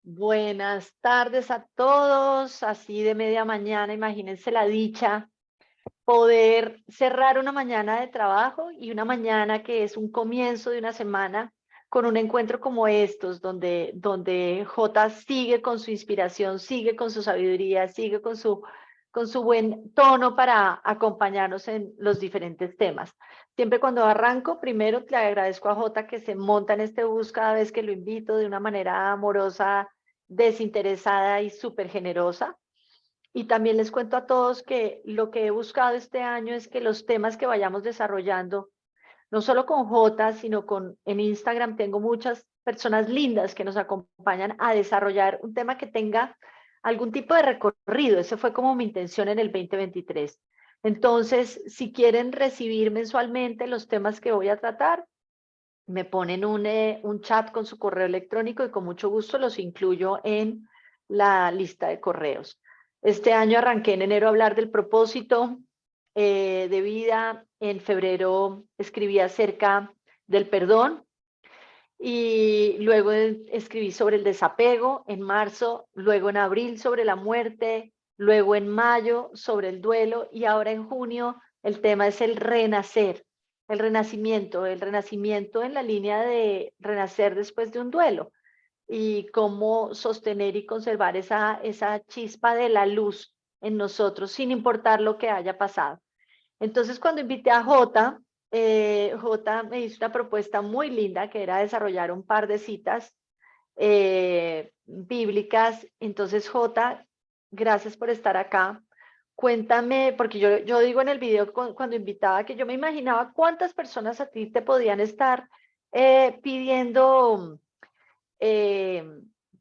Buenas tardes a todos, así de media mañana, imagínense la dicha, poder cerrar una mañana de trabajo y una mañana que es un comienzo de una semana con un encuentro como estos, donde J sigue con su inspiración, sigue con su sabiduría, sigue con su buen tono para acompañarnos en los diferentes temas. Siempre cuando arranco, primero le agradezco a J que se monta en este bus cada vez que lo invito de una manera amorosa, desinteresada y súper generosa. Y también les cuento a todos que lo que he buscado este año es que los temas que vayamos desarrollando, no solo con J, sino en Instagram tengo muchas personas lindas que nos acompañan a desarrollar un tema que tenga algún tipo de recorrido. Esa fue como mi intención en el 2023. Entonces, si quieren recibir mensualmente los temas que voy a tratar, me ponen un chat con su correo electrónico y con mucho gusto los incluyo en la lista de correos. Este año arranqué en enero a hablar del propósito de vida. En febrero escribí acerca del perdón y luego escribí sobre el desapego en marzo, luego en abril sobre la muerte, luego en mayo sobre el duelo y ahora en junio el tema es el renacer, el renacimiento en la línea de renacer después de un duelo y cómo sostener y conservar esa chispa de la luz en nosotros sin importar lo que haya pasado. Entonces, cuando invité a Jota, Jota me hizo una propuesta muy linda que era desarrollar un par de citas bíblicas. Entonces, Jota, gracias por estar acá. Cuéntame, porque yo digo en el video cuando invitaba que yo me imaginaba cuántas personas a ti te podían estar pidiendo eh,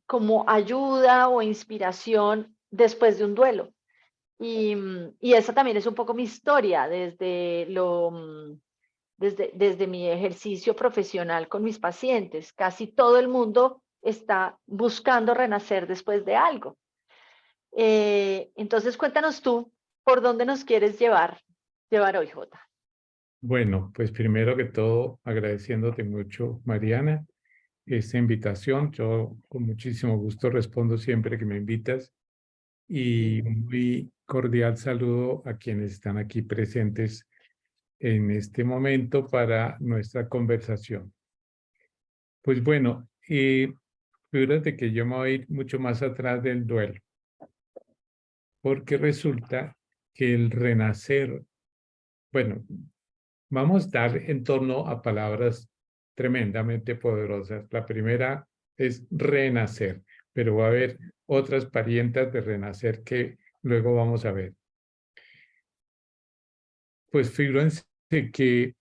como ayuda o inspiración después de un duelo. Y esa también es un poco mi historia desde mi ejercicio profesional con mis pacientes. Casi todo el mundo está buscando renacer después de algo. Entonces, cuéntanos tú, ¿por dónde nos quieres llevar hoy, Jota? Bueno, pues primero que todo, agradeciéndote mucho, Mariana, esta invitación. Yo con muchísimo gusto respondo siempre que me invitas y Lindo. muy cordial saludo a quienes están aquí presentes en este momento para nuestra conversación. Pues bueno, fíjate que yo me voy a ir mucho más atrás del duelo, porque resulta que el renacer, bueno, vamos a estar en torno a palabras tremendamente poderosas. La primera es renacer, pero va a haber otras parientas de renacer que luego vamos a ver. Pues fíjense que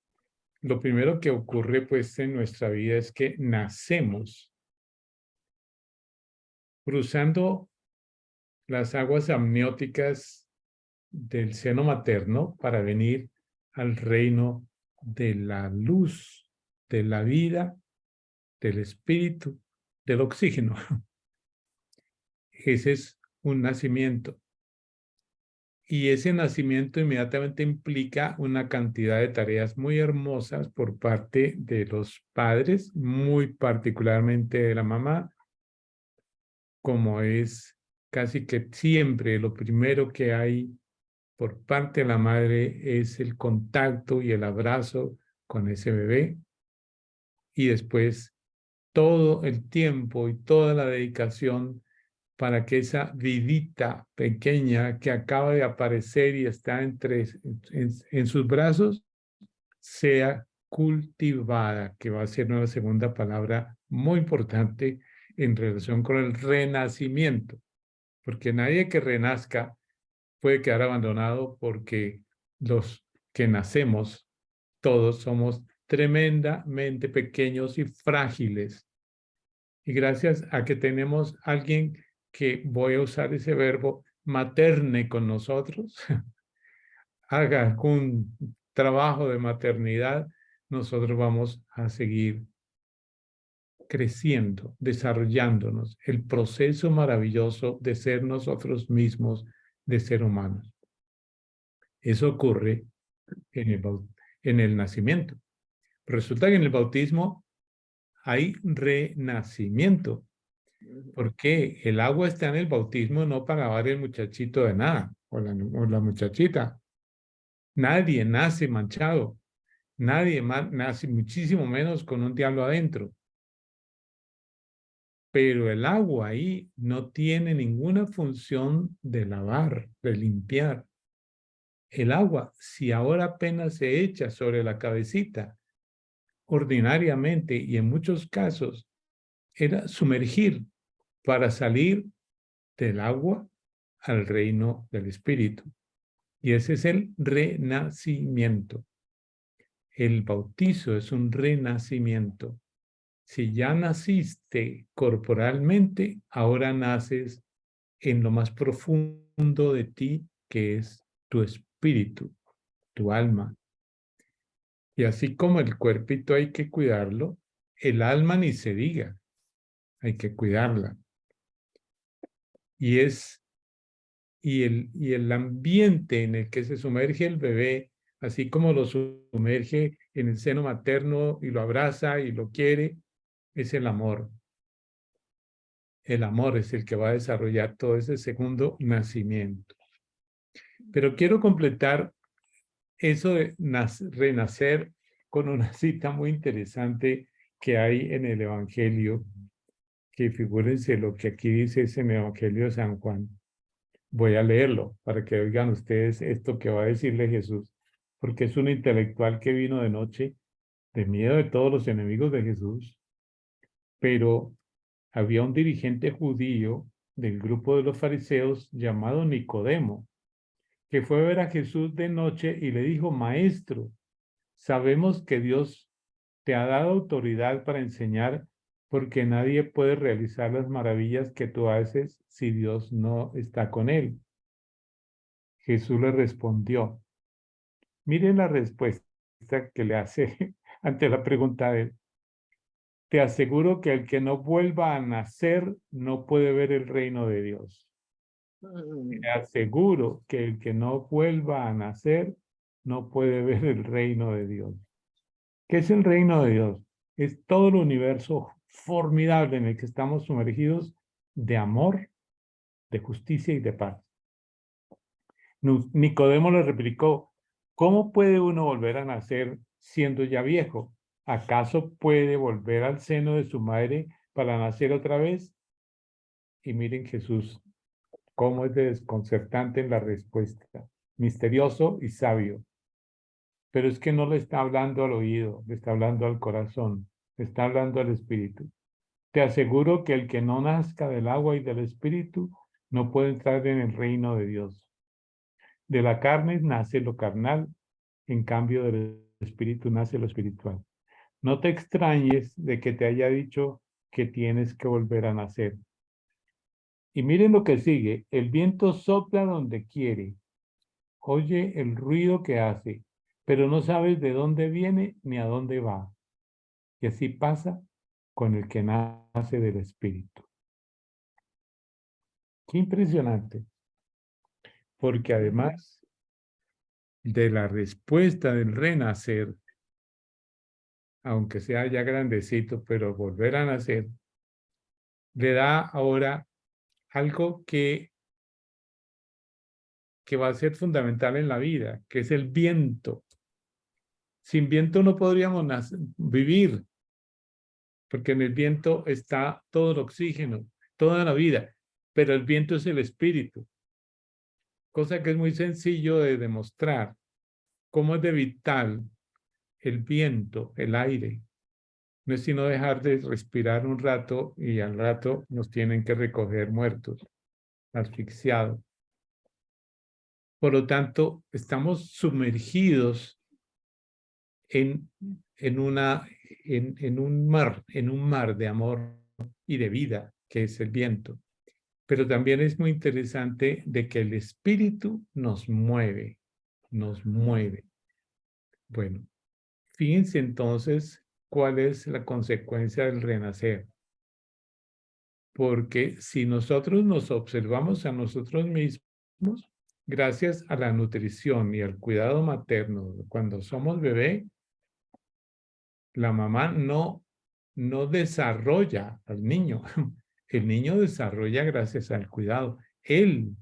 lo primero que ocurre pues en nuestra vida es que nacemos cruzando las aguas amnióticas del seno materno para venir al reino de la luz, de la vida, del espíritu, del oxígeno. Ese es un nacimiento. Y ese nacimiento inmediatamente implica una cantidad de tareas muy hermosas por parte de los padres, muy particularmente de la mamá, como es casi que siempre lo primero que hay por parte de la madre es el contacto y el abrazo con ese bebé y después todo el tiempo y toda la dedicación para que esa vidita pequeña que acaba de aparecer y está en sus brazos sea cultivada, que va a ser una segunda palabra muy importante en relación con el renacimiento, porque nadie que renazca puede quedar abandonado porque los que nacemos, todos somos tremendamente pequeños y frágiles. Y gracias a que tenemos alguien que, voy a usar ese verbo, materne con nosotros, haga un trabajo de maternidad, nosotros vamos a seguir creciendo, desarrollándonos, el proceso maravilloso de ser nosotros mismos, de ser humanos. Eso ocurre en el nacimiento. Resulta que en el bautismo hay renacimiento. ¿Por qué? El agua está en el bautismo no para lavar el muchachito de nada, o la muchachita. Nadie nace manchado. Nadie nace, muchísimo menos con un diablo adentro. Pero el agua ahí no tiene ninguna función de lavar, de limpiar. El agua, si ahora apenas se echa sobre la cabecita, ordinariamente y en muchos casos, era sumergir para salir del agua al reino del Espíritu. Y ese es el renacimiento. El bautizo es un renacimiento. Si ya naciste corporalmente, ahora naces en lo más profundo de ti, que es tu espíritu, tu alma. Y así como el cuerpito hay que cuidarlo, el alma ni se diga, hay que cuidarla. Y el ambiente en el que se sumerge el bebé, así como lo sumerge en el seno materno y lo abraza y lo quiere, es el amor. El amor es el que va a desarrollar todo ese segundo nacimiento. Pero quiero completar eso de renacer con una cita muy interesante que hay en el Evangelio, que figúrense lo que aquí dice es en el Evangelio de San Juan. Voy a leerlo para que oigan ustedes esto que va a decirle Jesús, porque es un intelectual que vino de noche, de miedo de todos los enemigos de Jesús, pero había un dirigente judío del grupo de los fariseos llamado Nicodemo, que fue a ver a Jesús de noche y le dijo, Maestro, sabemos que Dios te ha dado autoridad para enseñar, porque nadie puede realizar las maravillas que tú haces si Dios no está con él. Jesús le respondió, miren la respuesta que le hace ante la pregunta de él. Te aseguro que el que no vuelva a nacer no puede ver el reino de Dios. Te aseguro que el que no vuelva a nacer no puede ver el reino de Dios. ¿Qué es el reino de Dios? Es todo el universo formidable en el que estamos sumergidos de amor, de justicia y de paz. Nicodemo le replicó, ¿cómo puede uno volver a nacer siendo ya viejo? ¿Acaso puede volver al seno de su madre para nacer otra vez? Y miren Jesús, cómo es de desconcertante en la respuesta, misterioso y sabio. Pero es que no le está hablando al oído, le está hablando al corazón, le está hablando al espíritu. Te aseguro que el que no nazca del agua y del espíritu no puede entrar en el reino de Dios. De la carne nace lo carnal, en cambio del espíritu nace lo espiritual. No te extrañes de que te haya dicho que tienes que volver a nacer. Y miren lo que sigue, el viento sopla donde quiere, oye el ruido que hace, pero no sabes de dónde viene ni a dónde va. Y así pasa con el que nace del espíritu. Qué impresionante, porque además de la respuesta del renacer, aunque sea ya grandecito, pero volver a nacer, le da ahora algo que va a ser fundamental en la vida, que es el viento. Sin viento no podríamos vivir, porque en el viento está todo el oxígeno, toda la vida, pero el viento es el espíritu, cosa que es muy sencillo de demostrar. ¿Cómo es de vital el viento, el aire? No es sino dejar de respirar un rato y al rato nos tienen que recoger muertos, asfixiados. Por lo tanto, estamos sumergidos en, en un mar de amor y de vida, que es el viento. Pero también es muy interesante de que el espíritu nos mueve, nos mueve. Bueno, fíjense entonces cuál es la consecuencia del renacer. Porque si nosotros nos observamos a nosotros mismos, gracias a la nutrición y al cuidado materno, cuando somos bebé, la mamá no desarrolla al niño. El niño desarrolla gracias al cuidado. Él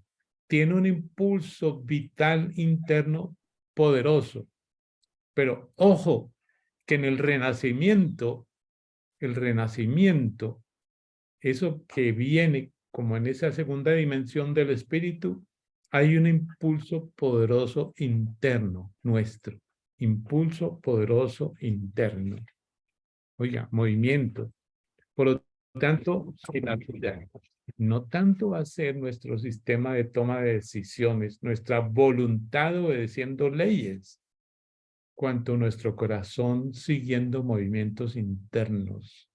tiene un impulso vital interno poderoso. Pero ojo, que en el renacimiento, eso que viene como en esa segunda dimensión del espíritu, hay un impulso poderoso interno nuestro. Impulso poderoso interno. Oiga, movimiento. Por lo tanto, en la vida, no tanto va a ser nuestro sistema de toma de decisiones, nuestra voluntad obedeciendo leyes, cuanto nuestro corazón siguiendo movimientos internos.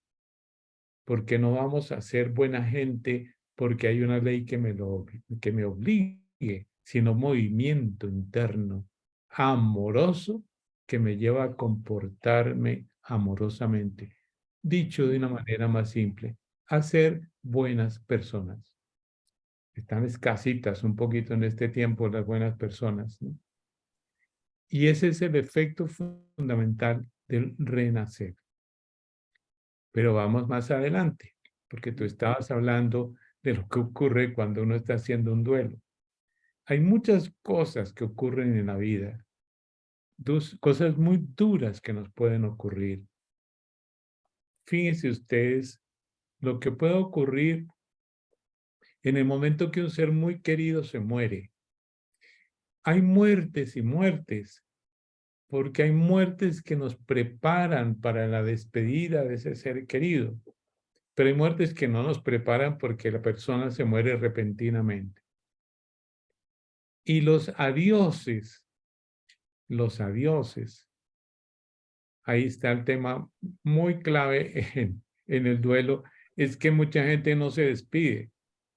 Porque no vamos a ser buena gente porque hay una ley que me obligue, sino movimiento interno, amoroso, que me lleva a comportarme amorosamente. Dicho de una manera más simple, a ser buenas personas. Están escasitas un poquito en este tiempo las buenas personas, ¿no? Y ese es el efecto fundamental del renacer. Pero vamos más adelante, porque tú estabas hablando de lo que ocurre cuando uno está haciendo un duelo. Hay muchas cosas que ocurren en la vida, cosas muy duras que nos pueden ocurrir. Fíjense ustedes lo que puede ocurrir en el momento que un ser muy querido se muere. Hay muertes y muertes, porque hay muertes que nos preparan para la despedida de ese ser querido, pero hay muertes que no nos preparan porque la persona se muere repentinamente. Y los adioses, ahí está el tema muy clave en el duelo, es que mucha gente no se despide,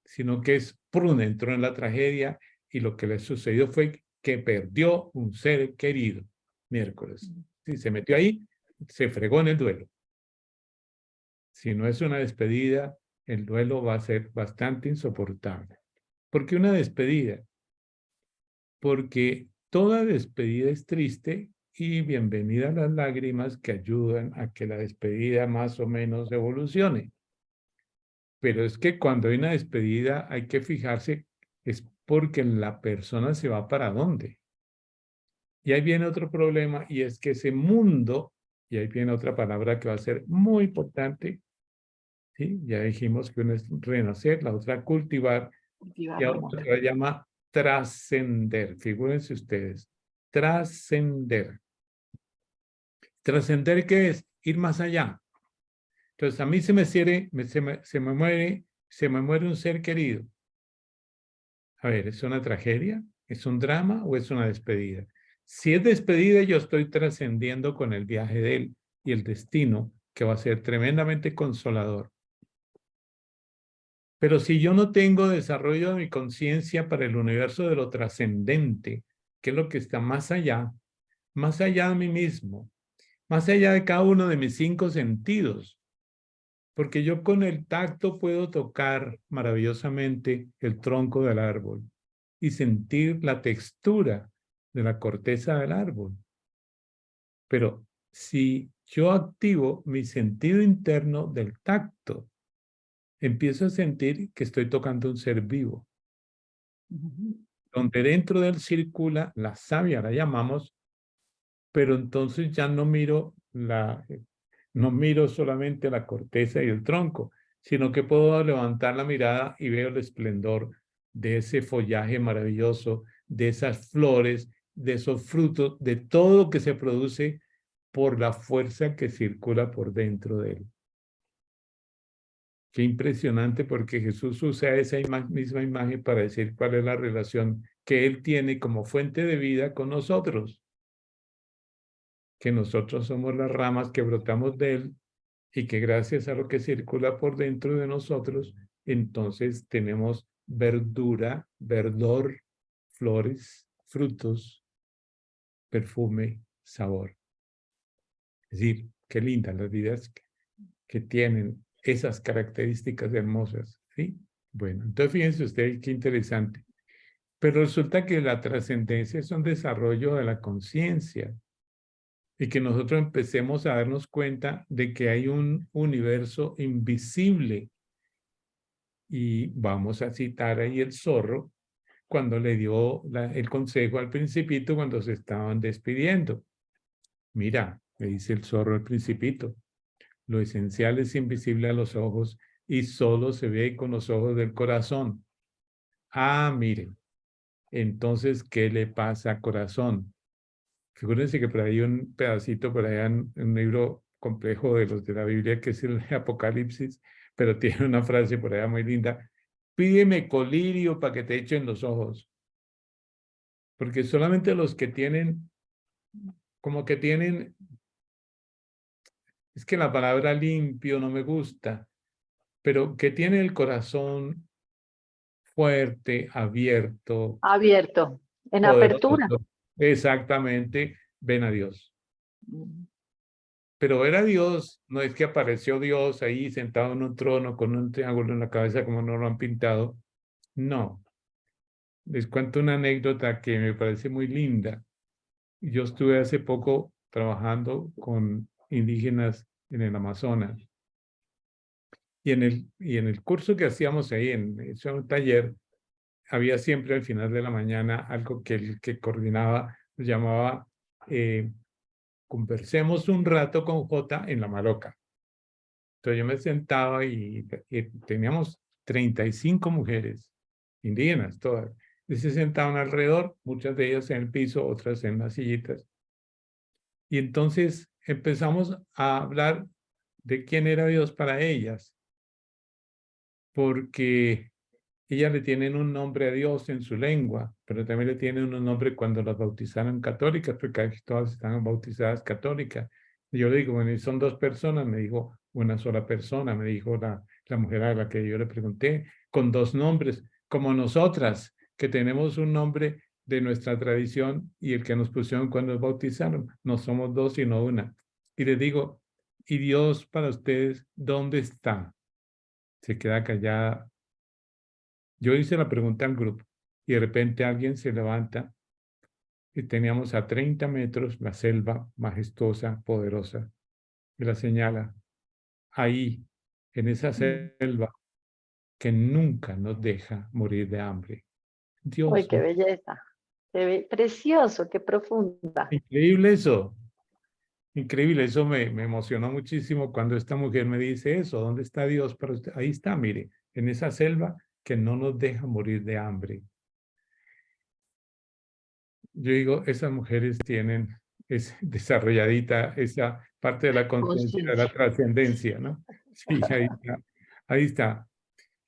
sino que entró en la tragedia y lo que le sucedió fue que perdió un ser querido miércoles. Si se metió ahí, se fregó en el duelo. Si no es una despedida, el duelo va a ser bastante insoportable. ¿Por qué una despedida? Porque toda despedida es triste y bienvenida a las lágrimas que ayudan a que la despedida más o menos evolucione. Pero es que cuando hay una despedida hay que fijarse, es porque la persona se va para dónde. Y ahí viene otro problema y es que ese mundo, y ahí viene otra palabra que va a ser muy importante, ¿sí? Ya dijimos que una es renacer, la otra cultivar, y ahora se llama trascender. Figúrense ustedes, trascender. ¿Trascender qué es? Ir más allá. Entonces a mí se me muere un ser querido. A ver, ¿es una tragedia? ¿Es un drama o es una despedida? Si es despedida, yo estoy trascendiendo con el viaje de él y el destino, que va a ser tremendamente consolador. Pero si yo no tengo desarrollo de mi conciencia para el universo de lo trascendente, que es lo que está más allá de mí mismo, más allá de cada uno de mis 5 sentidos, porque yo con el tacto puedo tocar maravillosamente el tronco del árbol y sentir la textura de la corteza del árbol. Pero si yo activo mi sentido interno del tacto, empiezo a sentir que estoy tocando un ser vivo, donde dentro de él circula la savia, la llamamos, pero entonces ya no miro solamente la corteza y el tronco, sino que puedo levantar la mirada y veo el esplendor de ese follaje maravilloso, de esas flores, de esos frutos, de todo lo que se produce por la fuerza que circula por dentro de él. Qué impresionante, porque Jesús usa esa misma imagen para decir cuál es la relación que Él tiene como fuente de vida con nosotros. Que nosotros somos las ramas que brotamos de Él y que gracias a lo que circula por dentro de nosotros, entonces tenemos verdura, verdor, flores, frutos, perfume, sabor. Es decir, qué lindas las vidas que tienen esas características hermosas, ¿sí? Bueno, entonces fíjense ustedes qué interesante. Pero resulta que la trascendencia es un desarrollo de la conciencia y que nosotros empecemos a darnos cuenta de que hay un universo invisible Y vamos a citar ahí el zorro cuando le dio el consejo al principito cuando se estaban despidiendo. Mira, le dice el zorro al principito, lo esencial es invisible a los ojos y solo se ve con los ojos del corazón. Ah, miren, entonces, ¿qué le pasa al corazón? Figúrense que por ahí un pedacito, por allá en un libro complejo de los de la Biblia, que es el Apocalipsis, pero tiene una frase por allá muy linda. Pídeme colirio para que te echen los ojos. Porque solamente los que tienen, como que tienen, es que la palabra limpio no me gusta, pero que tienen el corazón fuerte, abierto, Abierto, en apertura. poderoso, exactamente, ven a Dios. Mm. Pero ver a Dios no es que apareció Dios ahí sentado en un trono con un triángulo en la cabeza como nos lo han pintado. No. Les cuento una anécdota que me parece muy linda. Yo estuve hace poco trabajando con indígenas en el Amazonas. Y en el curso que hacíamos ahí, en ese taller, había siempre al final de la mañana algo que el que coordinaba llamaba conversemos un rato con Jota en la maloca. Entonces yo me sentaba y teníamos 35 mujeres indígenas, todas. Y se sentaban alrededor, muchas de ellas en el piso, otras en las sillitas. Y entonces empezamos a hablar de quién era Dios para ellas, porque ellas le tienen un nombre a Dios en su lengua, pero también le tienen un nombre cuando las bautizaron católicas, porque casi todas están bautizadas católicas. Y yo le digo, bueno, y son dos personas, me dijo una sola persona, me dijo la mujer a la que yo le pregunté, con dos nombres, como nosotras, que tenemos un nombre de nuestra tradición y el que nos pusieron cuando nos bautizaron. No somos dos, sino una. Y le digo, ¿y Dios para ustedes dónde está? Se queda callada. Yo hice la pregunta al grupo y de repente alguien se levanta y teníamos a 30 metros la selva majestuosa, poderosa, y la señala ahí, en esa selva que nunca nos deja morir de hambre. Uy, Dios, qué belleza. Precioso, qué profunda. increíble eso, increíble, eso me emocionó muchísimo cuando esta mujer me dice eso, ¿dónde está Dios para usted? Ahí está, mire, en esa selva que no nos deja morir de hambre. Yo digo, esas mujeres tienen desarrolladita esa parte de la conciencia, de la Conciencia. trascendencia, ¿no? Sí, ahí está. Ahí está.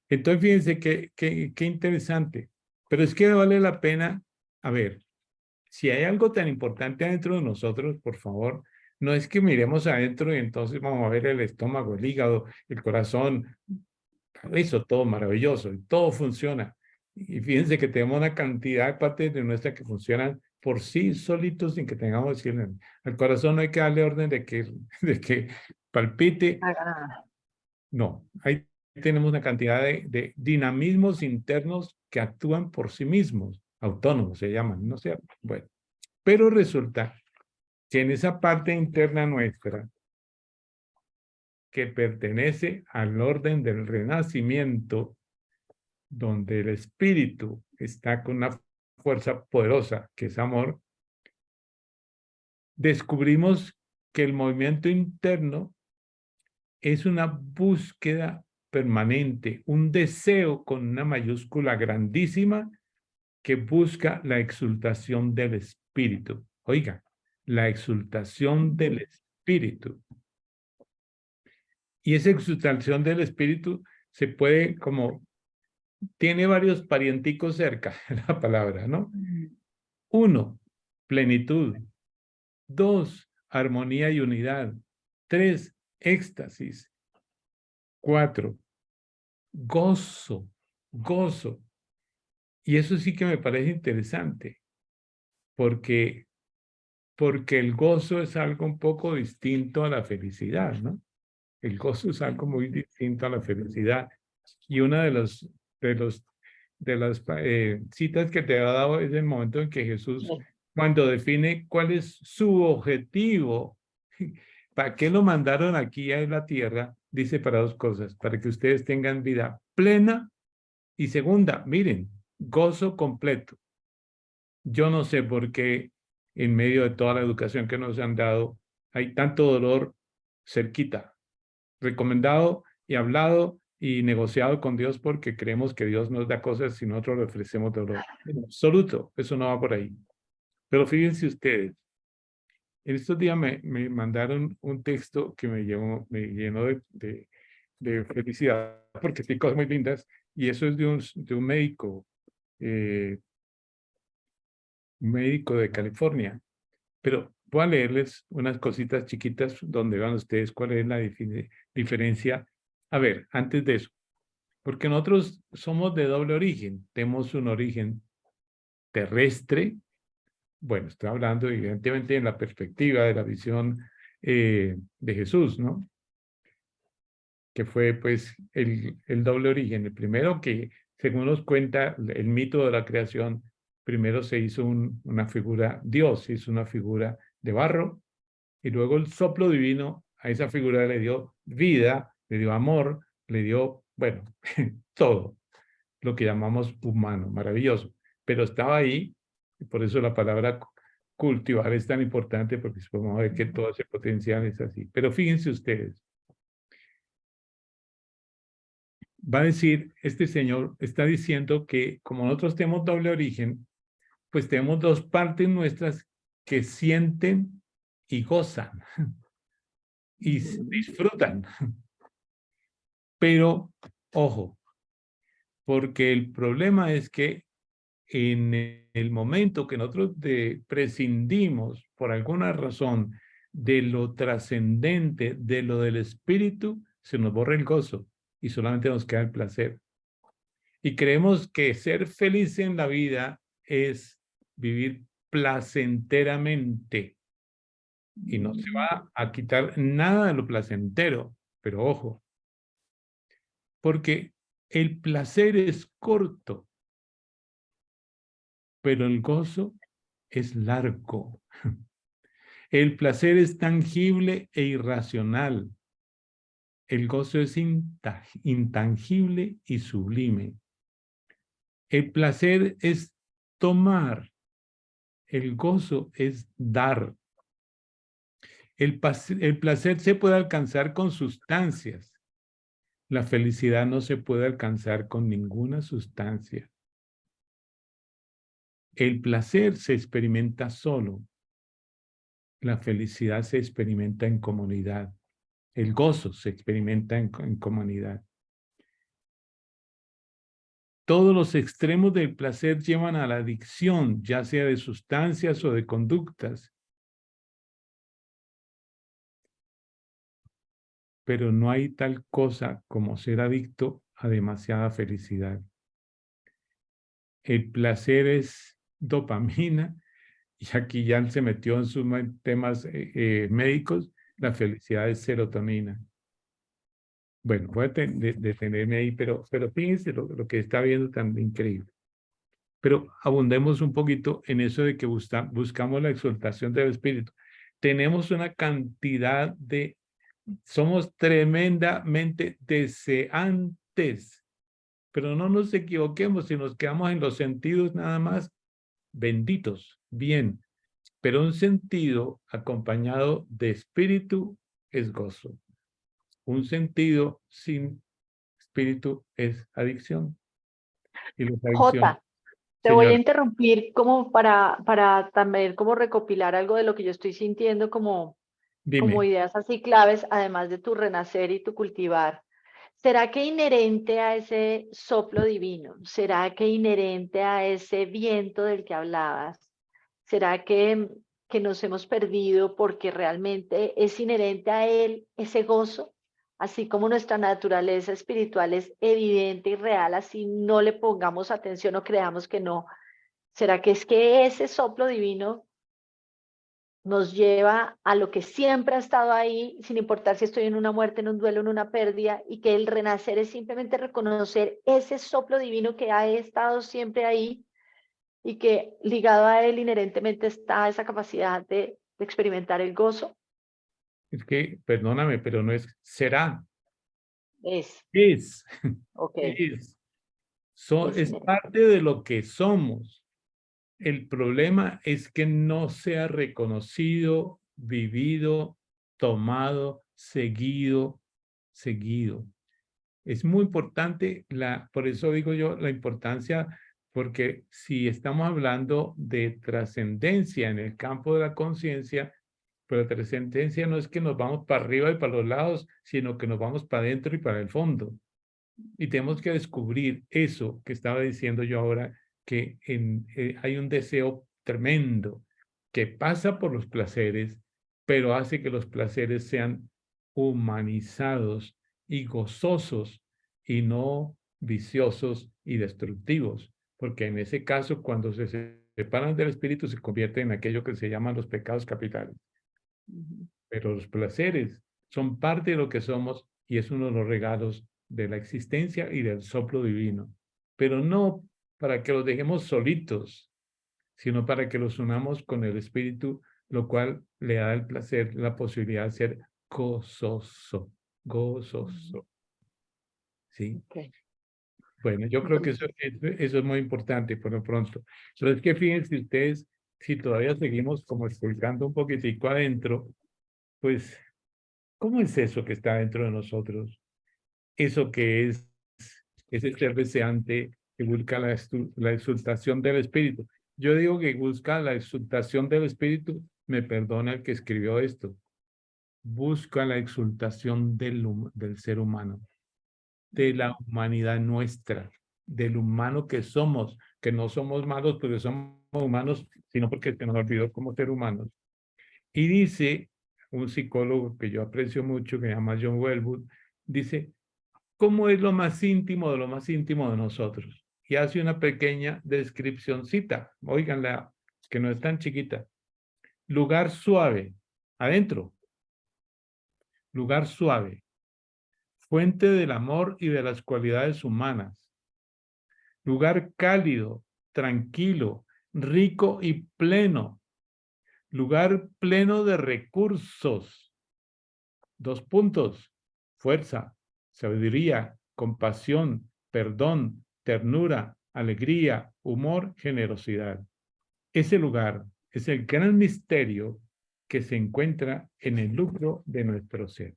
Entonces, fíjense qué interesante. Pero es que vale la pena, a ver, si hay algo tan importante adentro de nosotros, por favor, no es que miremos adentro y entonces vamos a ver el estómago, el hígado, el corazón, eso todo maravilloso, todo funciona. Y fíjense que tenemos una cantidad de partes de nuestra que funcionan por sí solitos sin que tengamos que decirle. Al corazón no hay que darle orden de que palpite. Haga nada. No, ahí tenemos una cantidad de dinamismos internos que actúan por sí mismos, autónomos se llaman, ¿no sé? Bueno, pero resulta que en esa parte interna nuestra, que pertenece al orden del renacimiento, donde el espíritu está con una fuerza poderosa, que es amor, descubrimos que el movimiento interno es una búsqueda permanente, un deseo con una mayúscula grandísima que busca la exultación del espíritu. Oiga, la exultación del espíritu. Y esa exultación del espíritu se puede como tiene varios parienticos cerca, la palabra, ¿no? Uno, plenitud. Dos, armonía y unidad. Tres, éxtasis. Cuatro, gozo, gozo. Y eso sí que me parece interesante, porque el gozo es algo un poco distinto a la felicidad, ¿no? El gozo es algo muy distinto a la felicidad. Y una de las citas que te ha dado es el momento en que Jesús, Sí. cuando define cuál es su objetivo, ¿para qué lo mandaron aquí a la tierra? dice para dos cosas, para que ustedes tengan vida plena y segunda, miren, gozo completo. Yo no sé por qué en medio de toda la educación que nos han dado hay tanto dolor cerquita, recomendado y hablado y negociado con Dios porque creemos que Dios nos da cosas y nosotros le ofrecemos dolor. En absoluto, eso no va por ahí. Pero fíjense ustedes, en estos días me mandaron un texto que me llenó de felicidad porque tiene cosas muy lindas y eso es de un médico de California. Pero voy a leerles unas cositas chiquitas donde vean ustedes cuál es la diferencia. A ver, antes de eso, porque nosotros somos de doble origen. Tenemos un origen terrestre. Bueno, estoy hablando evidentemente en la perspectiva de la visión de Jesús, ¿no? Que fue pues el doble origen. El primero que, según nos cuenta el mito de la creación, primero se hizo una figura, Dios hizo una figura de barro, y luego el soplo divino a esa figura le dio vida, le dio amor, le dio, bueno, todo lo que llamamos humano, maravilloso. Pero estaba ahí, y por eso la palabra cultivar es tan importante, porque podemos ver que todo ese potencial es así. Pero fíjense ustedes, va a decir, este señor está diciendo que como nosotros tenemos doble origen, pues tenemos dos partes nuestras que sienten y gozan y disfrutan. Pero, ojo, porque el problema es que en el momento que nosotros prescindimos por alguna razón de lo trascendente, de lo del espíritu, se nos borra el gozo y solamente nos queda el placer. Y creemos que ser feliz en la vida es vivir placenteramente. Y no se va a quitar nada de lo placentero, pero ojo, porque el placer es corto, pero el gozo es largo. El placer es tangible e irracional. El gozo es intangible y sublime. El placer es tomar. El gozo es dar. El placer se puede alcanzar con sustancias. La felicidad no se puede alcanzar con ninguna sustancia. El placer se experimenta solo. La felicidad se experimenta en comunidad. El gozo se experimenta en comunidad. Todos los extremos del placer llevan a la adicción, ya sea de sustancias o de conductas. Pero no hay tal cosa como ser adicto a demasiada felicidad. El placer es dopamina, y aquí ya se metió en sus temas médicos, la felicidad es serotonina. Bueno, voy a detenerme ahí, pero fíjense lo que está viendo tan increíble. Pero abundemos un poquito en eso de que buscamos la exaltación del espíritu. Tenemos una cantidad somos tremendamente deseantes, pero no nos equivoquemos si nos quedamos en los sentidos nada más, benditos, bien, pero un sentido acompañado de espíritu es gozo. Un sentido sin espíritu es adicción. Y las adicciones, Jota, te voy a señora, interrumpir como para también como recopilar algo de lo que yo estoy sintiendo como dime. ideas así claves, además de tu renacer y tu cultivar. ¿Será que inherente a ese soplo divino? ¿Será que inherente a ese viento del que hablabas? ¿Será que nos hemos perdido porque realmente es inherente a él ese gozo? Así como nuestra naturaleza espiritual es evidente y real, así no le pongamos atención o creamos que no. ¿Será que es que ese soplo divino nos lleva a lo que siempre ha estado ahí, sin importar si estoy en una muerte, en un duelo, en una pérdida, y que el renacer es simplemente reconocer ese soplo divino que ha estado siempre ahí y que ligado a él inherentemente está esa capacidad de experimentar el gozo? Es que, perdóname, pero no es será. Es, Es, ok. es. Es, Es parte de lo que somos. El problema es que no sea reconocido, vivido, tomado, seguido. Es muy importante, por eso digo yo, la importancia, porque si estamos hablando de trascendencia en el campo de la conciencia, pero trascendencia no es que nos vamos para arriba y para los lados, sino que nos vamos para adentro y para el fondo. Y tenemos que descubrir eso que estaba diciendo yo ahora, que hay un deseo tremendo que pasa por los placeres, pero hace que los placeres sean humanizados y gozosos y no viciosos y destructivos. Porque en ese caso, cuando se separan del espíritu, se convierte en aquello que se llaman los pecados capitales. Pero los placeres son parte de lo que somos y es uno de los regalos de la existencia y del soplo divino. Pero no para que los dejemos solitos, sino para que los unamos con el espíritu, lo cual le da el placer, la posibilidad de ser gozoso, gozoso. ¿Sí? ok. Bueno, yo creo que eso es muy importante por lo pronto. Pero es que fíjense ustedes, si todavía seguimos como explicando un poquitico adentro, pues, ¿cómo es eso que está dentro de nosotros? Eso que es ese ser deseante que busca la exaltación del espíritu. Yo digo que busca la exaltación del espíritu, me perdona el que escribió esto, busca la exaltación del ser humano, de la humanidad nuestra, del humano que somos, que no somos malos porque somos humanos, sino porque se nos olvidó como ser humanos. Y dice un psicólogo que yo aprecio mucho, que se llama John Welwood, dice, ¿cómo es lo más íntimo de lo más íntimo de nosotros? Y hace una pequeña descripcióncita, óiganla, que no es tan chiquita. Lugar suave, adentro, lugar suave, fuente del amor y de las cualidades humanas. Lugar cálido, tranquilo, rico y pleno. Lugar pleno de recursos. 2 puntos. Fuerza, sabiduría, compasión, perdón, ternura, alegría, humor, generosidad. Ese lugar es el gran misterio que se encuentra en el lucro de nuestro ser.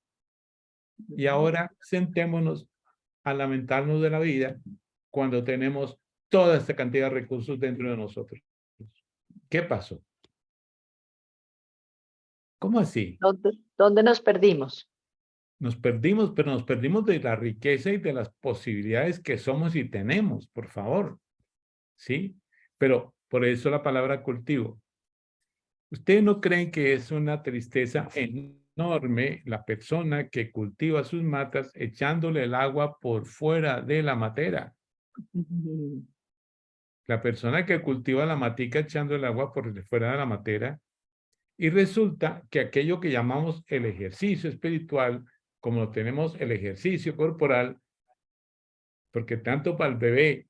Y ahora sentémonos a lamentarnos de la vida cuando tenemos toda esta cantidad de recursos dentro de nosotros. ¿Qué pasó? ¿Cómo así? ¿Dónde nos perdimos? Nos perdimos, pero nos perdimos de la riqueza y de las posibilidades que somos y tenemos, por favor. ¿Sí? Pero por eso la palabra cultivo. ¿Ustedes no creen que es una tristeza enorme la persona que cultiva sus matas echándole el agua por fuera de la matera? La persona que cultiva la matica echando el agua por fuera de la matera, y resulta que aquello que llamamos el ejercicio espiritual, como tenemos el ejercicio corporal, porque tanto para el bebé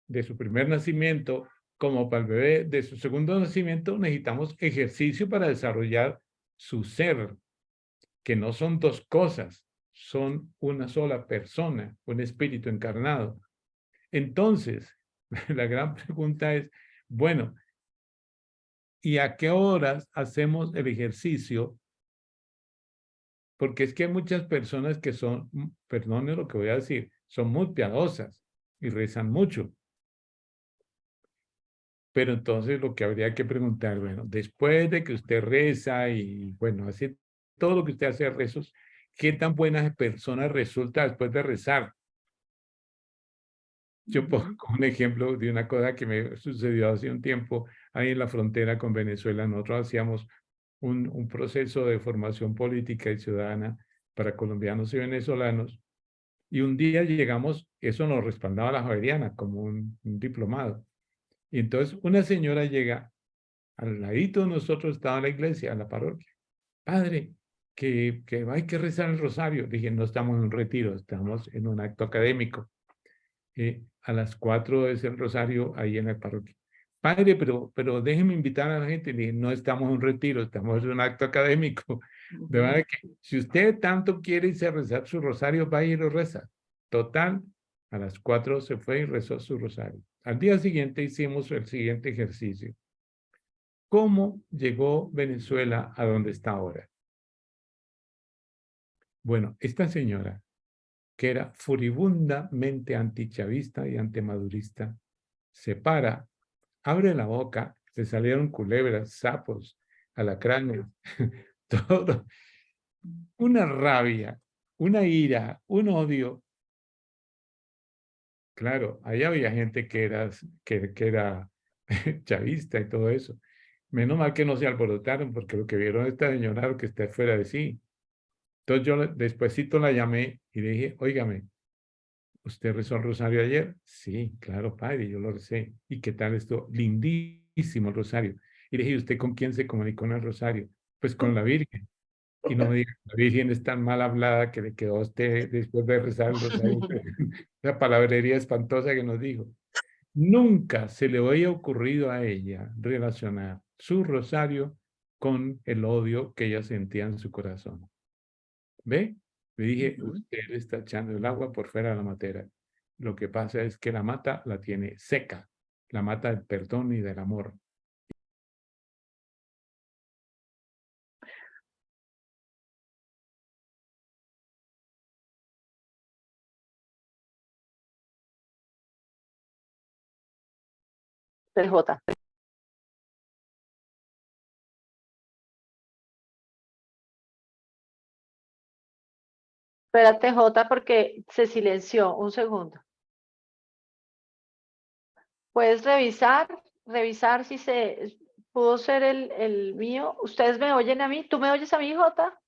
de su primer nacimiento como para el bebé de su segundo nacimiento necesitamos ejercicio para desarrollar su ser, que no son 2 cosas, son una sola persona, un espíritu encarnado. Entonces, la gran pregunta es, bueno, ¿y a qué horas hacemos el ejercicio? Porque es que hay muchas personas que son, perdone lo que voy a decir, son muy piadosas y rezan mucho. Pero entonces lo que habría que preguntar, bueno, después de que usted reza y, bueno, hace todo lo que usted hace rezos, ¿qué tan buena persona resulta después de rezar? Yo pongo un ejemplo de una cosa que me sucedió hace un tiempo ahí en la frontera con Venezuela. Nosotros hacíamos un proceso de formación política y ciudadana para colombianos y venezolanos. Y un día llegamos, eso nos respaldaba la Javeriana como un diplomado. Y entonces una señora llega, al ladito de nosotros estaba la iglesia, la parroquia. Padre, que hay que rezar el rosario. Dije, no estamos en un retiro, estamos en un acto académico. A las 4 es el rosario ahí en la parroquia. Padre, pero déjeme invitar a la gente. Dije, no estamos en un retiro, estamos en un acto académico. De manera que si usted tanto quiere irse a rezar su rosario, va a ir y lo reza. Total, a las 4 se fue y rezó su rosario. Al día siguiente hicimos el siguiente ejercicio. ¿Cómo llegó Venezuela a donde está ahora? Bueno, esta señora, que era furibundamente antichavista y antimadurista, se para, abre la boca, se salieron culebras, sapos, alacranes, todo. Una rabia, una ira, un odio. Claro, ahí había gente que era chavista y todo eso. Menos mal que no se alborotaron, porque lo que vieron esta señora lo que está fuera de sí. Entonces yo despuesito la llamé y le dije, óigame, ¿usted rezó el rosario ayer? Sí, claro, padre, yo lo recé. ¿Y qué tal esto? Lindísimo el rosario. Y le dije, ¿usted con quién se comunicó en el rosario? Pues con la Virgen. Y no me diga, la Virgen es tan mal hablada que le quedó a usted después de rezar el rosario. La palabrería espantosa que nos dijo. Nunca se le había ocurrido a ella relacionar su rosario con el odio que ella sentía en su corazón. ¿Ve? Le dije, usted está echando el agua por fuera de la matera. Lo que pasa es que la mata la tiene seca, la mata del perdón y del amor. PJ. Espérate, J, porque se silenció. Un segundo. ¿Puedes revisar si se pudo ser el mío? ¿Ustedes me oyen a mí? ¿Tú me oyes a mí, J?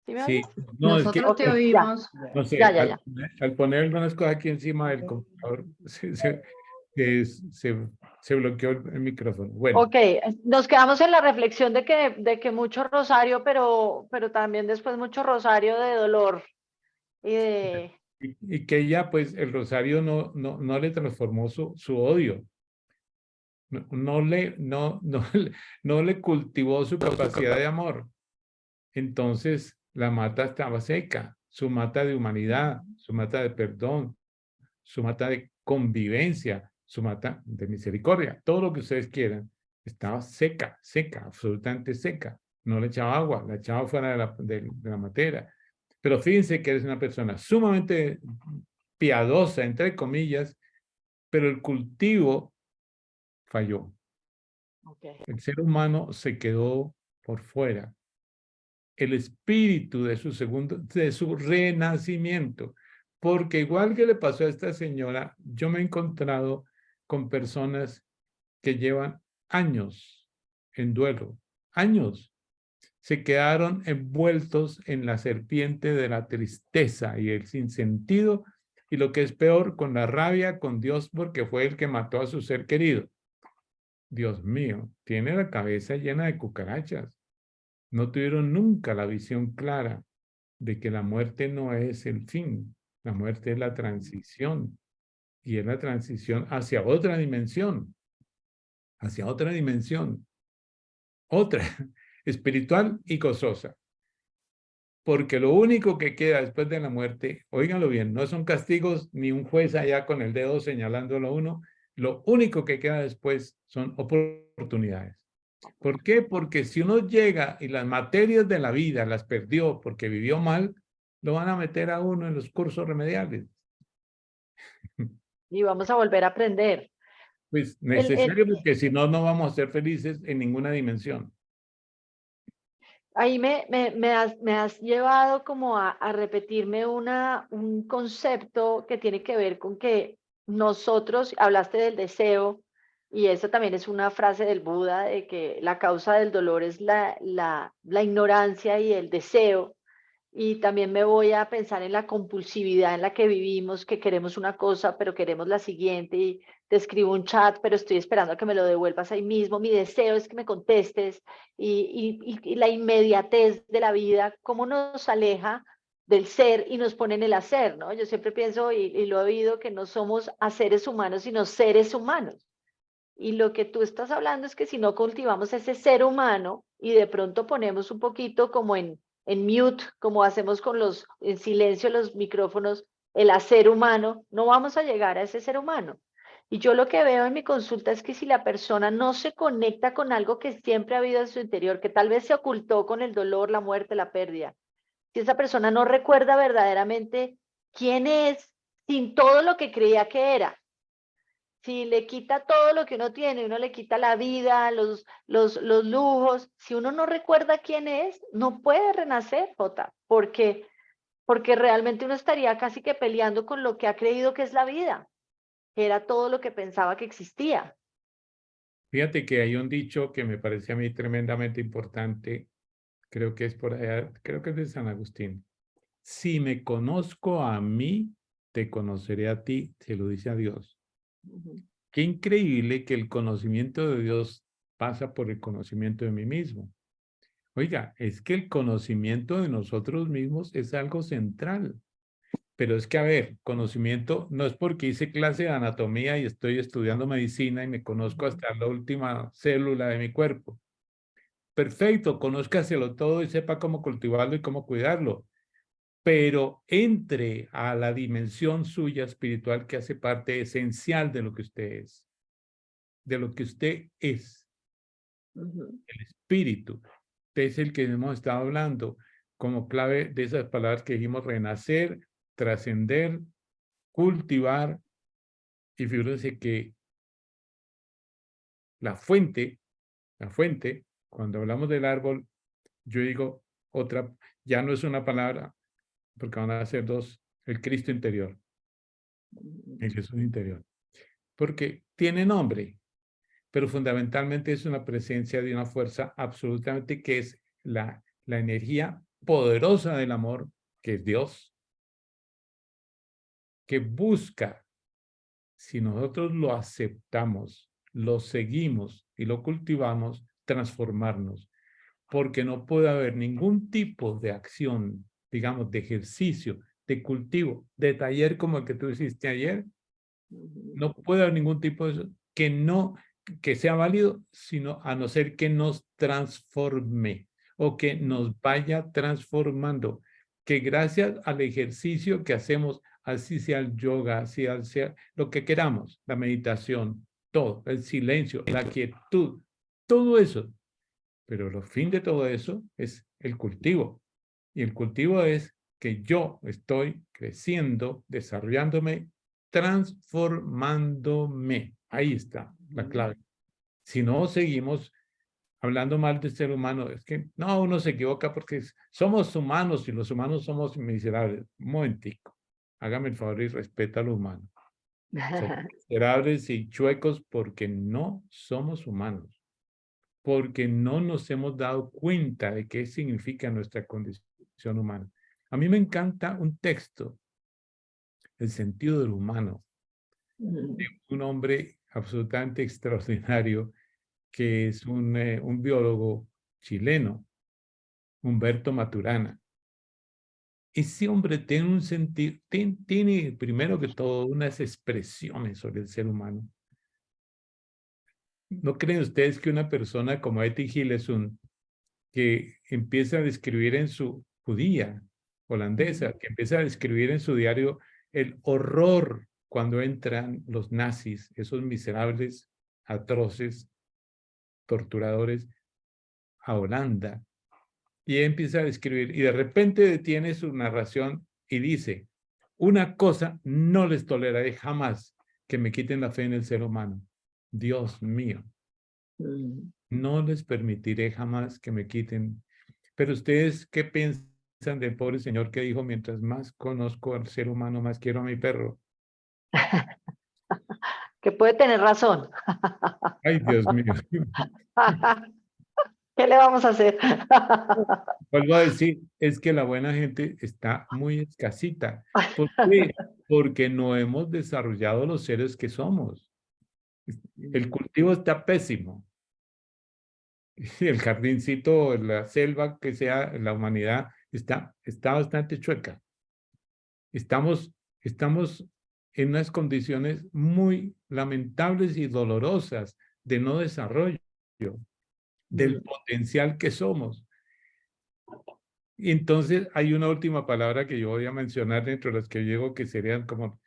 ¿Sí me oyes? Sí, no, es que, Nosotros te Ok, ya, oímos. no sé, ya. al poner algunas cosas aquí encima del computador, se bloqueó el micrófono. Bueno, Ok, nos quedamos en la reflexión de que mucho rosario, pero también después mucho rosario de dolor y de... y que ella, pues, el rosario no le transformó su odio, no le cultivó su capacidad de amor. Entonces, la mata estaba seca, su mata de humanidad, su mata de perdón, su mata de convivencia, su mata de misericordia, todo lo que ustedes quieran, estaba seca, absolutamente seca. No le echaba agua, la echaba fuera de la matera. Pero fíjense que eres una persona sumamente piadosa, entre comillas, pero el cultivo falló. Okay. El ser humano se quedó por fuera. El espíritu de su renacimiento. Porque igual que le pasó a esta señora, yo me he encontrado con personas que llevan años en duelo, años. Se quedaron envueltos en la serpiente de la tristeza y el sinsentido, y lo que es peor, con la rabia con Dios porque fue el que mató a su ser querido. Dios mío, tiene la cabeza llena de cucarachas. No tuvieron nunca la visión clara de que la muerte no es el fin, la muerte es la transición, y es la transición hacia otra dimensión, otra, espiritual y gozosa. Porque lo único que queda después de la muerte, óiganlo bien, no son castigos ni un juez allá con el dedo señalándolo a uno, lo único que queda después son oportunidades. ¿Por qué? Porque si uno llega y las materias de la vida las perdió porque vivió mal, lo van a meter a uno en los cursos remediales. Y vamos a volver a aprender. Pues El, necesario, porque si no, no vamos a ser felices en ninguna dimensión. ahí me has llevado como a repetirme un concepto que tiene que ver con que nosotros, hablaste del deseo, y eso también es una frase del Buda, de que la causa del dolor es la ignorancia y el deseo. Y también me voy a pensar en la compulsividad en la que vivimos, que queremos una cosa, pero queremos la siguiente, y te escribo un chat, pero estoy esperando a que me lo devuelvas ahí mismo. Mi deseo es que me contestes, y la inmediatez de la vida, cómo nos aleja del ser y nos pone en el hacer, ¿no? Yo siempre pienso, y lo he oído, que no somos a seres humanos, sino seres humanos. Y lo que tú estás hablando es que si no cultivamos ese ser humano y de pronto ponemos un poquito como en en mute, como hacemos con los, en silencio los micrófonos, el hacer humano, no vamos a llegar a ese ser humano. Y yo lo que veo en mi consulta es que si la persona no se conecta con algo que siempre ha habido en su interior, que tal vez se ocultó con el dolor, la muerte, la pérdida, si esa persona no recuerda verdaderamente quién es sin todo lo que creía que era, si le quita todo lo que uno tiene, uno le quita la vida, los lujos, si uno no recuerda quién es, no puede renacer, Jota, porque realmente uno estaría casi que peleando con lo que ha creído que es la vida, que era todo lo que pensaba que existía. Fíjate que hay un dicho que me parece a mí tremendamente importante, creo que es por allá, creo que es de San Agustín. Si me conozco a mí, te conoceré a ti, se lo dice a Dios. Ujú, Qué increíble que el conocimiento de Dios pasa por el conocimiento de mí mismo. Oiga, es que el conocimiento de nosotros mismos es algo central. Pero es que, a ver, conocimiento no es porque hice clase de anatomía y estoy estudiando medicina y me conozco ujú, hasta la última célula de mi cuerpo. Perfecto, conózcaselo todo y sepa cómo cultivarlo y cómo cuidarlo. Pero entre a la dimensión suya espiritual que hace parte esencial de lo que usted es, de lo que usted es, ujú, el espíritu. Es el que hemos estado hablando como clave de esas palabras que dijimos: renacer, trascender, cultivar. Y fíjense que la fuente, cuando hablamos del árbol, yo digo otra, ya no es una palabra, porque van a ser dos: el Cristo interior, el Jesús interior. Porque tiene nombre, pero fundamentalmente es una presencia de una fuerza absolutamente que es la energía poderosa del amor, que es Dios, que busca, si nosotros lo aceptamos, lo seguimos y lo cultivamos, transformarnos. Porque no puede haber ningún tipo de acción, digamos, de ejercicio, de cultivo, de taller como el que tú hiciste ayer. ujú, No puede haber ningún tipo de eso que no, que sea válido, sino a no ser que nos transforme o que nos vaya transformando. Que gracias al ejercicio que hacemos, así sea el yoga, así sea lo que queramos, la meditación, todo, el silencio, la quietud, todo eso. Pero el fin de todo eso es el cultivo. Y el cultivo es que yo estoy creciendo, desarrollándome, transformándome. Ahí está la ujú. clave. Si no seguimos hablando mal del ser humano, es que no, uno se equivoca porque somos humanos y los humanos somos miserables. Un momentico, hágame el favor y respeta a lo humano. Somos miserables y chuecos porque no somos humanos, porque no nos hemos dado cuenta de qué significa nuestra condición humana. A mí me encanta un texto, El sentido del humano, Ujú, de un hombre absolutamente extraordinario que es un biólogo chileno, Humberto Maturana. Ese hombre tiene un sentido, tiene primero que todo unas expresiones sobre el ser humano. ¿No creen ustedes que una persona como Etty Hillesum, que empieza a describir en su judía ujú, holandesa, que empieza a describir en su diario el horror cuando entran los nazis, esos miserables, atroces, torturadores, a Holanda? Y ella empieza a describir y de repente detiene su narración y dice: una cosa no les toleraré jamás, que me quiten la fe en el ser humano. Dios mío, ujú. no les permitiré jamás que me quiten. Pero ustedes, ¿qué piensan del pobre señor que dijo: mientras más conozco al ser humano, más quiero a mi perro? Que puede tener razón. Ay, Dios mío. ¿Qué le vamos a hacer? Vuelvo a decir, es que la buena gente está muy escasita. ¿Por qué? Porque no hemos desarrollado los seres que somos. El cultivo está pésimo. El jardincito, la selva que sea, la humanidad está bastante chueca. Estamos en unas condiciones muy lamentables y dolorosas de no desarrollo del Mm, potencial que somos. Y entonces hay una última palabra que yo voy a mencionar dentro de las que yo digo que serían como,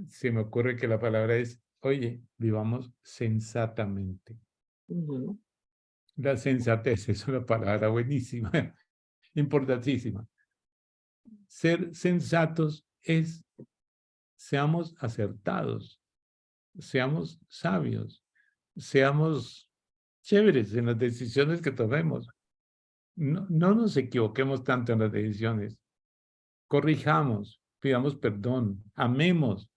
se me ocurre que la palabra es, oye, vivamos sensatamente. Ujú, La sensatez es una palabra buenísima, importantísima. Ser sensatos es, seamos acertados, seamos sabios, seamos chéveres en las decisiones que tomemos. No, no nos equivoquemos tanto en las decisiones. Corrijamos, pidamos perdón, amemos,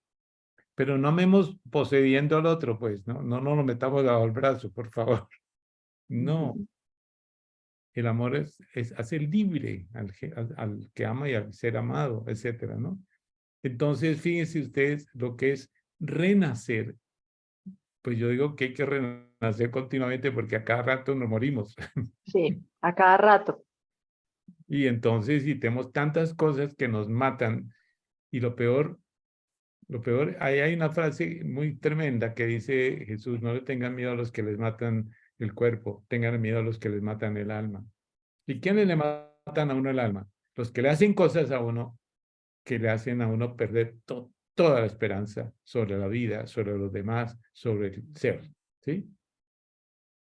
pero no amemos poseyendo al otro, pues, no nos lo metamos bajo el brazo, por favor. No, ujú. el amor es hacer libre al que ama y al ser amado, etcétera, ¿no? Entonces, fíjense ustedes lo que es renacer. Pues yo digo que hay que renacer continuamente porque a cada rato nos morimos. Sí, a cada rato. Y entonces, si tenemos tantas cosas que nos matan, y lo peor, ahí hay una frase muy tremenda que dice Jesús, no le tengan miedo a los que les matan el cuerpo, tengan miedo a los que les matan el alma. ¿Y quiénes le matan a uno el alma? Los que le hacen cosas a uno que le hacen a uno perder toda la esperanza sobre la vida, sobre los demás, sobre el ser, ¿sí?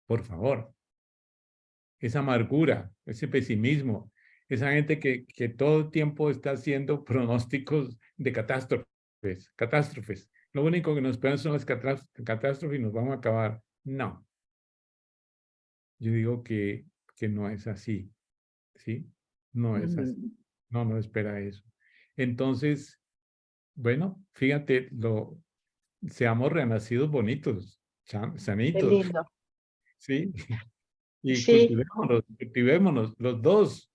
Por favor, esa amargura, ese pesimismo, esa gente que todo el tiempo está haciendo pronósticos de catástrofes. Lo único que nos esperan son las catástrofes y nos vamos a acabar. No, yo digo que no es así, ¿sí? No es así. Ujú. No espera eso. Entonces, bueno, fíjate, seamos renacidos bonitos, Qué sanitos, lindo. ¿sí? Y Sí, cultivémonos, los dos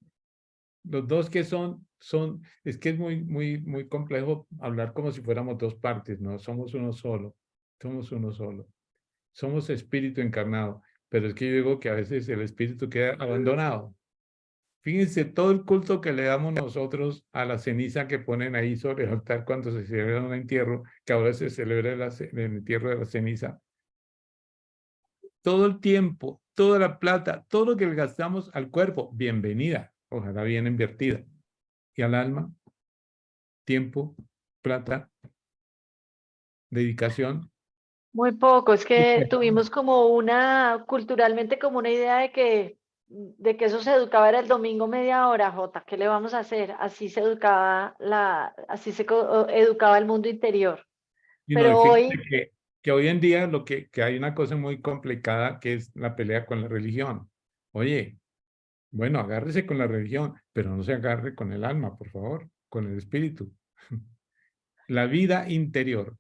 que es que es muy complejo hablar como si fuéramos dos partes, ¿no? Somos uno solo, somos uno solo. Somos espíritu encarnado, pero es que yo digo que a veces el espíritu queda abandonado. Fíjense todo el culto que le damos nosotros a la ceniza que ponen ahí sobre el altar cuando se celebra un entierro, que ahora se celebra el entierro de la ceniza. Todo el tiempo, toda la plata, todo lo que le gastamos al cuerpo, bienvenida, ojalá bien invertida. Y al alma, tiempo, plata, dedicación. muy poco. Es que tuvimos como culturalmente como una idea de que eso se educaba era el domingo media hora, Jota. ¿Qué le vamos a hacer? Así se educaba educaba el mundo interior. Y no, y Pero fíjate hoy, que hoy en día que hay una cosa muy complicada que es la pelea con la religión. Oye, bueno, agárrese con la religión, pero no se agarre con el alma, por favor, con el espíritu. La vida interior,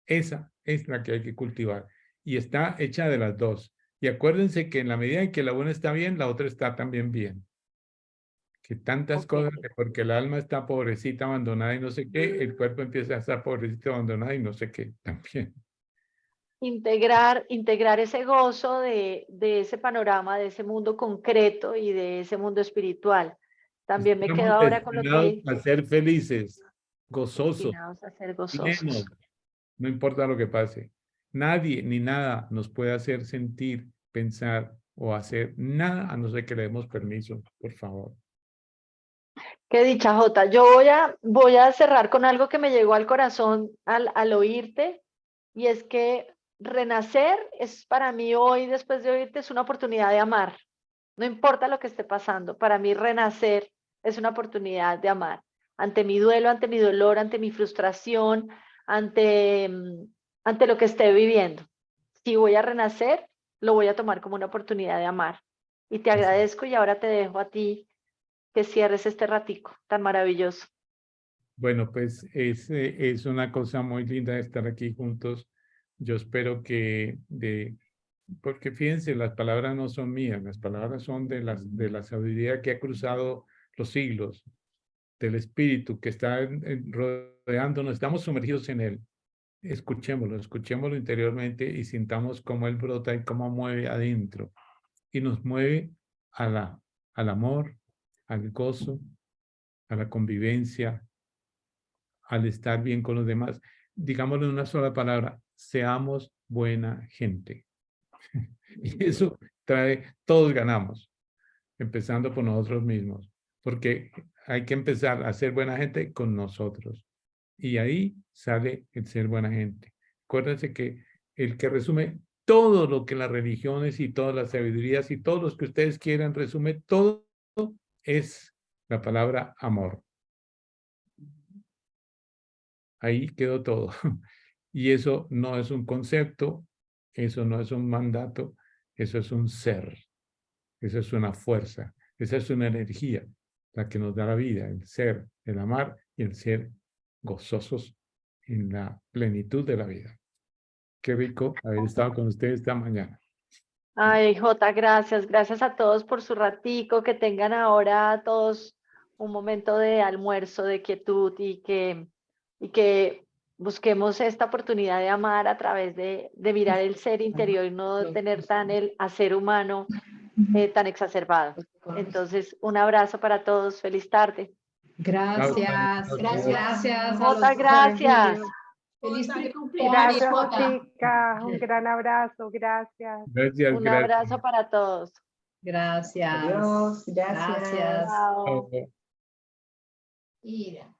esa es la que hay que cultivar y está hecha de las dos. Y acuérdense que en la medida en que la una está bien, la otra está también bien. Que tantas ok, cosas, porque el alma está pobrecita, abandonada y no sé qué, el cuerpo empieza a estar pobrecito, abandonado y no sé qué también. integrar ese gozo de ese panorama, de ese mundo concreto y de ese mundo espiritual. También me Estamos quedo ahora con lo destinados que a ser felices, gozosos, destinados a ser plenos, gozosos. no importa lo que pase. Nadie ni nada nos puede hacer sentir, pensar o hacer nada a no ser que le demos permiso, por favor. Qué dicha, Jota. Yo voy a cerrar con algo que me llegó al corazón al oírte, y es que renacer es para mí hoy, después de oírte, es una oportunidad de amar. No importa lo que esté pasando, para mí renacer es una oportunidad de amar. Ante mi duelo, ante mi dolor, ante mi frustración, ante, ante lo que esté viviendo. Si voy a renacer, lo voy a tomar como una oportunidad de amar. Y te Así. agradezco y ahora te dejo a ti que cierres este ratico tan maravilloso. Bueno, pues es una cosa muy linda estar aquí juntos. Yo espero porque fíjense, las palabras no son mías, las palabras son de la sabiduría que ha cruzado los siglos, del espíritu que está rodeándonos, estamos sumergidos en él. Escuchémoslo interiormente y sintamos cómo él brota y cómo mueve adentro. Y nos mueve a al amor, al gozo, a la convivencia, al estar bien con los demás. Digámoslo en una sola palabra, seamos buena gente. Y eso trae, todos ganamos. empezando por nosotros mismos, porque hay que empezar a ser buena gente con nosotros. Y ahí sale el ser buena gente. Acuérdense que el que resume todo lo que las religiones y todas las sabidurías y todos los que ustedes quieran, resume todo, es la palabra amor. Ahí quedó todo. Y eso no es un concepto, eso no es un mandato, eso es un ser, eso es una fuerza, esa es una energía, la que nos da la vida, el ser, el amar y el ser gozosos en la plenitud de la vida. Qué rico haber estado con ustedes esta mañana. Ay, Jota, gracias. Gracias a todos por su ratico. Que tengan ahora todos un momento de almuerzo, de quietud y que busquemos esta oportunidad de amar a través de mirar el ser interior y no tener tan el hacer humano tan exacerbado. Entonces, un abrazo para todos. Feliz tarde. Gracias, Chao, gracias, gracias a Jota, los gracias. Feliz cumpleaños, Gracias, Jota. Jotica. Un gran abrazo. Gracias. Gracias, Un gracias. abrazo para todos. Gracias. Adiós, gracias. Gracias. Chao. Mira.